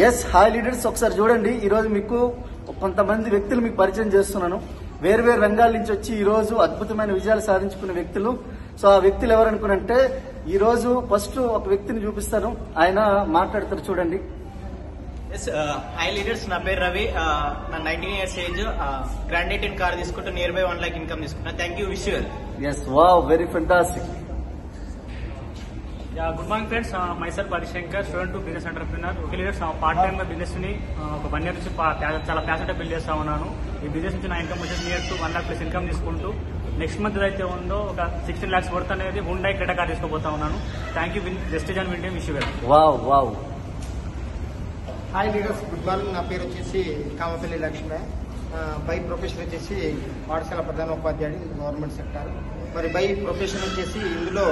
Yes hi leaders, ఒకసారి చూడండి. ఈ రోజు మీకు కొంతమంది వ్యక్తులు మీకు పరిచయం చేస్తున్నాను. వేర్వేరు రంగాల నుంచి వచ్చి ఈ రోజు అద్భుతమైన విజయాలు సాధించుకున్న వ్యక్తులు. సో ఆ వ్యక్తులు ఎవరనుకునంటే ఈ రోజు ఫస్ట్ ఒక వ్యక్తిని చూపిస్తాను, ఆయన మాట్లాడతారు. చూడండి. హై లీడర్స్, నా పేరు రవి. నా 19 years ఏజ్. గ్రాండ్ 18 కార్ తీసుకుంటూ నియర్ బై 1 lakh ఇన్కమ్ తీసుకున్నా. Thank you. Wish you well. Yes, wow, very fantastic. Good morning friends, myself Harishankar, student to business entrepreneur. Okay leaders, part time గా business ని ఒక 1 year నుంచి చాలా passion build చేస్తా ఉన్నాను. ఈ బిజినెస్ నుంచి నా ఇన్కమ్ వచ్చేసి near to 1 lakh plus income తీసుకుంటూ నెక్స్ట్ మంత్ అయితే ఉందో ఒక 16 lakhs వర్త్ అనేది హుండై క్రెటా కార్ తీసుకోబోతా ఉన్నాను. Thank you. వెస్టేజ్ అండ్ వింటే wish you well. Wow wow. Hi leaders, good morning. నా పేరు వచ్చేసి కామపల్లి లక్ష్మి. బై ప్రొఫెషన్ వచ్చేసి పాఠశాల ప్రధాన ఉపాధ్యాయుడు, గవర్నమెంట్ సెక్టార్. మరి బై ప్రొఫెషన్ వచ్చేసి ఇందులో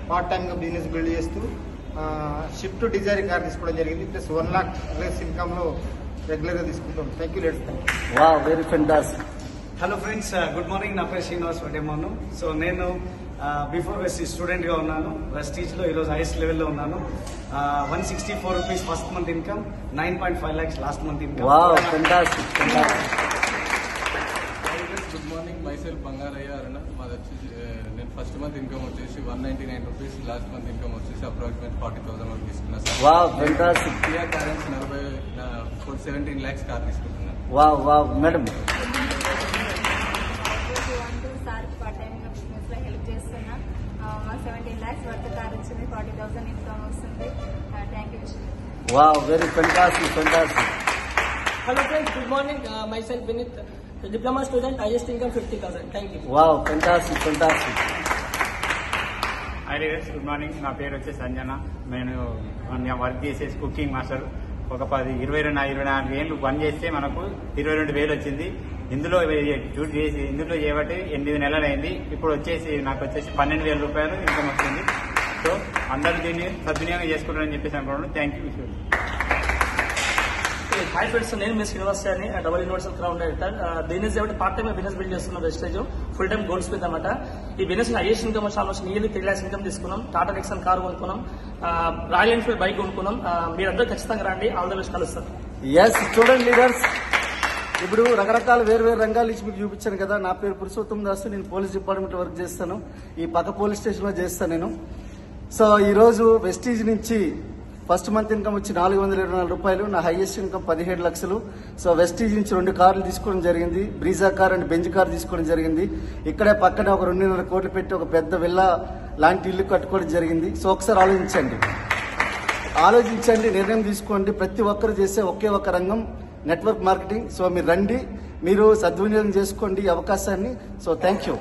పార్ట్ టైమ్ గా బిజినెస్ బిల్డ్ చేస్తూ షిఫ్ట్ డిజైర్ కార్ తీసుకోవడం జరిగింది. ప్లస్ 1 lakh ప్లస్ ఇన్కమ్ లో రెగ్యులర్ గా తీసుకుంటాం. Thank you leaders. Wow, very fantastic. Hello friends, good morning. నా పేరు శ్రీనివాస్ వడ్డేమాను. సో నేను బిఫోర్ వెస్టీజ్ స్టూడెంట్ గా ఉన్నాను. వెస్టీజ్ లో ఈరోజు హైయెస్ట్ లెవెల్లో ఉన్నాను. 164 rupees first month income, 9.5 lakhs last month income. Wow, fantastic fantastic. Good morning. Myself Bangarayya Aruna. మాది వచ్చేసి నేను ఫస్ట్ మంత్ ఇన్కమ్ వచ్చేసి 199 rupees, లాస్ట్ మంత్ ఇన్కమ్ వచ్చేసి అప్రాక్సిమేట్ 40,000 వరకు తీసుకున్నా sir. Wow, fantastic. Kia Carens 17 lakhs car తీసుకుంటున్నాను. Wow wow. Madam, part time గా business లో హెల్ప్ చేస్తున్నా. 17 lakhs వర్త్ కార్ వచ్చింది, 40,000 ఇన్కమ్ వస్తుంది. Thank you. Wow, very fantastic fantastic. Hello friends, good morning. Myself Vinith, diploma student, highest income 50,000. Thank you. Wow, fantastic fantastic. High leaders, good morning. నా పేరు వచ్చేసి సంజన. నేను work చేసేసి cooking master. ఒక 24 ఏళ్ళు పని చేస్తే మనకు 22,000 వచ్చింది. ఇందులో చేయబట్టి 8 నెలలు అయింది. ఇప్పుడు వచ్చేసి నాకు వచ్చేసి 12,000 రూపాయలు ఇన్కమ్ వస్తుంది. సో అందరూ దీన్ని సద్వినియోగం చేసుకుంటారని చెప్పేసి అనుకుంటున్నాను. Thank you. హాయ్ ఫ్రెండ్స్, నేను మీ శ్రీనివాస్ అని double universal crown director. Business కాబట్టి పార్ట్ టైమ్ బిజినెస్ బిల్డ్ చేస్తున్న wastage full time goldsmith అనమాట. ఈ బిజినెస్ హైయెస్ట్ ఇన్కమ్ వచ్చి ఆల్మోస్ట్ నియర్లీ 3 lakhs ఇన్కమ్ తీసుకున్నాం. టాటా నెక్సన్ కార్ కొనుక్కున్నాం, రాయల్ ఎన్ఫీల్డ్ బైక్ కొనుక్కున్నాం. మీరందరూ ఖచ్చితంగా రండి. All the best. కలుస్తారు. ఎస్, చూడండి లీడర్స్, ఇప్పుడు రకరకాల వేరు రంగాల నుంచి మీకు చూపించాను కదా. నా పేరు పురుషోత్తం దాస్. నేను పోలీస్ డిపార్ట్మెంట్ వర్క్ చేస్తాను. ఈ పక్క పోలీస్ స్టేషన్ లో చేస్తాను నేను. సో ఈ రోజు వెస్టీజ్ నుంచి ఫస్ట్ మంత్ ఇన్కమ్ వచ్చి 424 రూపాయలు. నా హైయెస్ట్ ఇన్కమ్ 17 లక్షలు. సో వెస్టీజ్ నుంచి 2 కార్లు తీసుకోవడం జరిగింది. Brezza car and Benz car తీసుకోవడం జరిగింది. ఇక్కడే పక్కనే ఒక 2.5 కోట్లు పెట్టి ఒక పెద్ద విల్లా లాంటి ఇల్లు కట్టుకోవడం జరిగింది. సో ఒకసారి ఆలోచించండి, నిర్ణయం తీసుకోండి. ప్రతి ఒక్కరు చేసే ఒకే ఒక రంగం నెట్వర్క్ మార్కెటింగ్. సో మీరు రండి, మీరు సద్వినియోగం చేసుకోండి ఈ అవకాశాన్ని. So thank you.